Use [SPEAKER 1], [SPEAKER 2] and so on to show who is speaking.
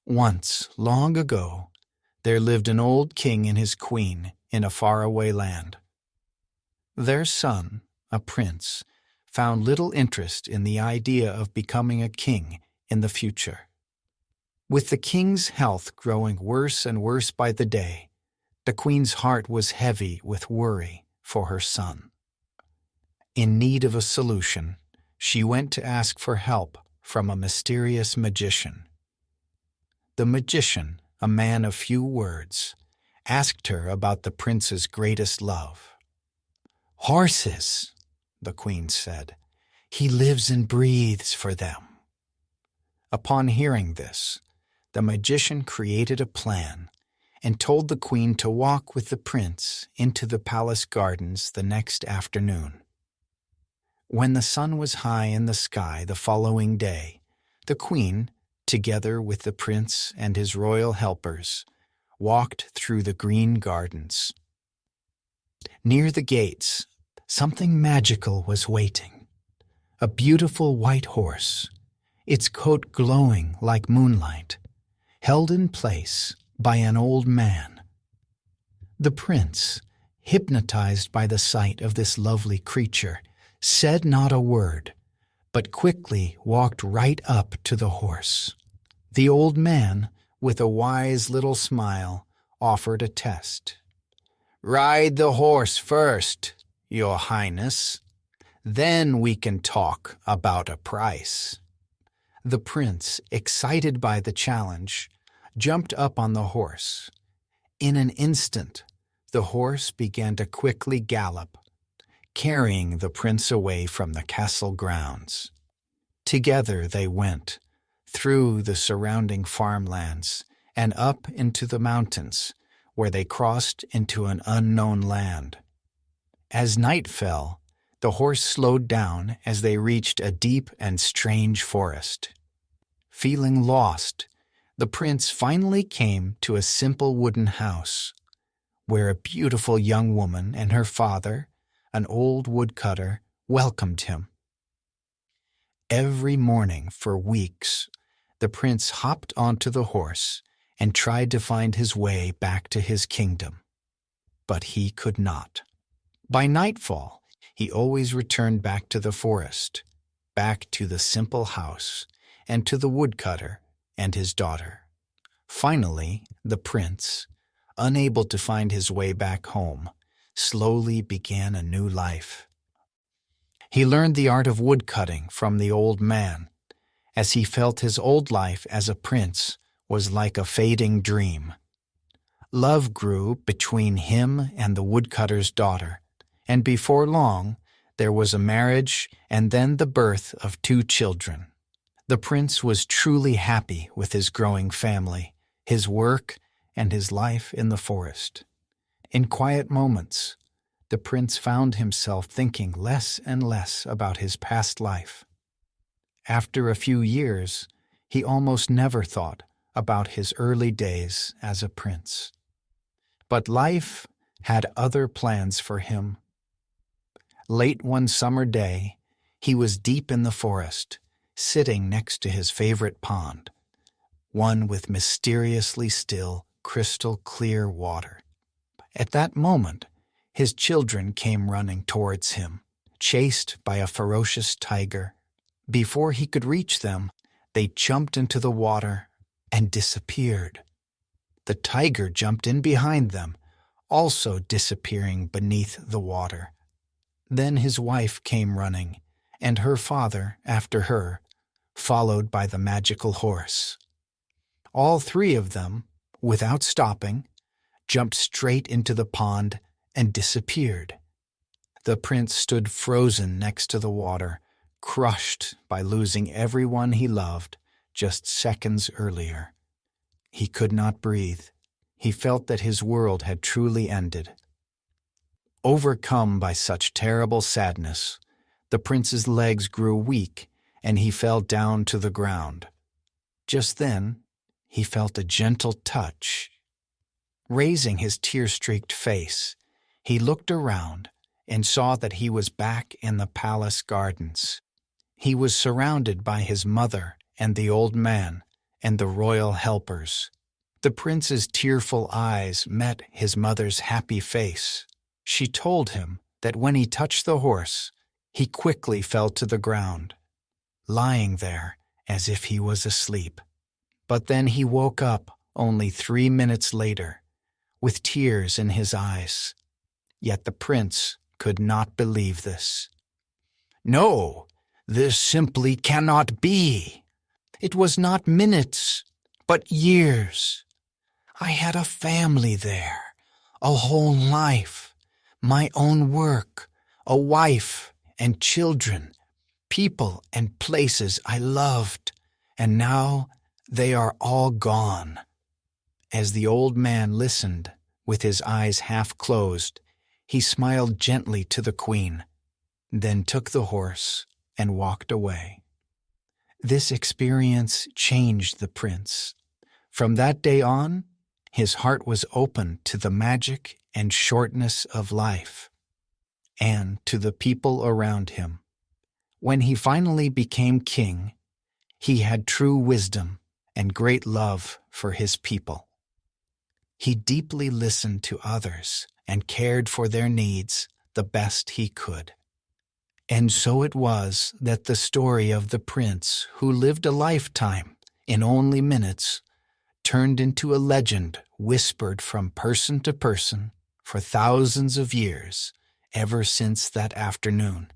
[SPEAKER 1] Once, long ago, there lived an old king and his queen in a faraway land. Their son, a prince, found little interest in the idea of becoming a king in the future. With the king's health growing worse and worse by the day, the queen's heart was heavy with worry for her son. In need of a solution, she went to ask for help from a mysterious magician. The magician, a man of few words, asked her about the prince's greatest love. "Horses," the queen said. "He lives and breathes for them." Upon hearing this, the magician created a plan and told the queen to walk with the prince into the palace gardens the next afternoon. When the sun was high in the sky the following day, the queen, together with the prince and his royal helpers, walked through the green gardens. Near the gates, something magical was waiting. A beautiful white horse, its coat glowing like moonlight, held in place by an old man. The prince, hypnotized by the sight of this lovely creature, said not a word, but quickly walked right up to the horse. The old man, with a wise little smile, offered a test. "Ride the horse first, Your Highness. Then we can talk about a price." The prince, excited by the challenge, jumped up on the horse. In an instant, the horse began to quickly gallop, carrying the prince away from the castle grounds. Together they went, through the surrounding farmlands and up into the mountains, where they crossed into an unknown land. As night fell, the horse slowed down as they reached a deep and strange forest. Feeling lost, the prince finally came to a simple wooden house, where a beautiful young woman and her father, an old woodcutter, welcomed him. Every morning for weeks, the prince hopped onto the horse and tried to find his way back to his kingdom. But he could not. By nightfall, he always returned back to the forest, back to the simple house, and to the woodcutter and his daughter. Finally, the prince, unable to find his way back home, slowly began a new life. He learned the art of woodcutting from the old man, as he felt his old life as a prince was like a fading dream. Love grew between him and the woodcutter's daughter, and before long there was a marriage and then the birth of 2 children. The prince was truly happy with his growing family, his work, and his life in the forest. In quiet moments, the prince found himself thinking less and less about his past life. After a few years, he almost never thought about his early days as a prince. But life had other plans for him. Late one summer day, he was deep in the forest, sitting next to his favorite pond, one with mysteriously still, crystal-clear water. At that moment, his children came running towards him, chased by a ferocious tiger. Before he could reach them, they jumped into the water and disappeared. The tiger jumped in behind them, also disappearing beneath the water. Then his wife came running, and her father after her, followed by the magical horse. All 3 of them, without stopping, jumped straight into the pond and disappeared. The prince stood frozen next to the water, crushed by losing everyone he loved just seconds earlier. He could not breathe. He felt that his world had truly ended. Overcome by such terrible sadness, the prince's legs grew weak and he fell down to the ground. Just then, he felt a gentle touch. Raising his tear-streaked face, he looked around and saw that he was back in the palace gardens. He was surrounded by his mother and the old man, and the royal helpers. The prince's tearful eyes met his mother's happy face. She told him that when he touched the horse, he quickly fell to the ground, lying there as if he was asleep. But then he woke up only 3 minutes later, with tears in his eyes. Yet the prince could not believe this. "No, this simply cannot be. It was not minutes, but years. I had a family there, a whole life, my own work, a wife and children, people and places I loved, and now they are all gone." As the old man listened, with his eyes half closed, he smiled gently to the queen, then took the horse and walked away. This experience changed the prince. From that day on, his heart was open to the magic and shortness of life, and to the people around him. When he finally became king, he had true wisdom and great love for his people. He deeply listened to others and cared for their needs the best he could. And so it was that the story of the prince who lived a lifetime in only minutes turned into a legend whispered from person to person for thousands of years, ever since that afternoon.